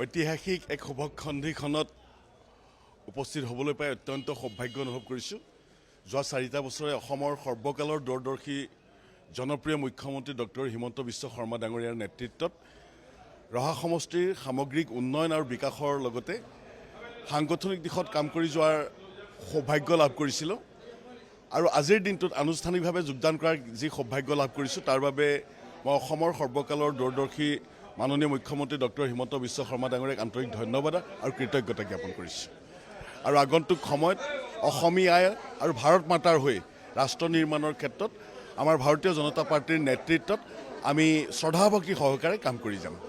ঐতিহাসিক এক শুভসন্ধিখনত উপস্থিত হ'বলৈ পাই অত্যন্ত সৌভাগ্য অনুভৱ কৰিছোঁ। যোৱা 4টা বছৰে অসমৰ সৰ্বকালৰ দূৰদৰ্শী জনপ্ৰিয় মুখ্যমন্ত্ৰী ডক্টৰ হিমন্ত বিশ্ব শৰ্মা ডাঙৰীয়াৰ নেতৃত্বত ৰহা সমষ্টিৰ সামগ্ৰিক উন্নয়ন আৰু বিকাশৰ লগতে সাংগঠনিক দিশত কাম কৰি যোৱাৰ সৌভাগ্য লাভ কৰিছিলোঁ। আৰু আজিৰ দিনটোত আনুষ্ঠানিকভাৱে যোগদান কৰাৰ যি সৌভাগ্য লাভ কৰিছোঁ তাৰ বাবে মই অসমৰ সৰ্বকালৰ দূৰদৰ্শী মাননীয় মুখ্যমন্ত্ৰী ডক্টৰ হিমন্ত বিশ্ব শৰ্মা ডাঙৰীয়াক আন্তৰিক ধন্যবাদ আৰু কৃতজ্ঞতা জ্ঞাপন কৰিছোঁ। আৰু আগন্তুক সময়ত অসমীয়াই আৰু ভাৰত মাতাৰ হৈ ৰাষ্ট্ৰ নিৰ্মাণৰ ক্ষেত্ৰত আমাৰ ভাৰতীয় জনতা পাৰ্টীৰ নেতৃত্বত আমি শ্ৰদ্ধাভক্তি সহকাৰে কাম কৰি যাম।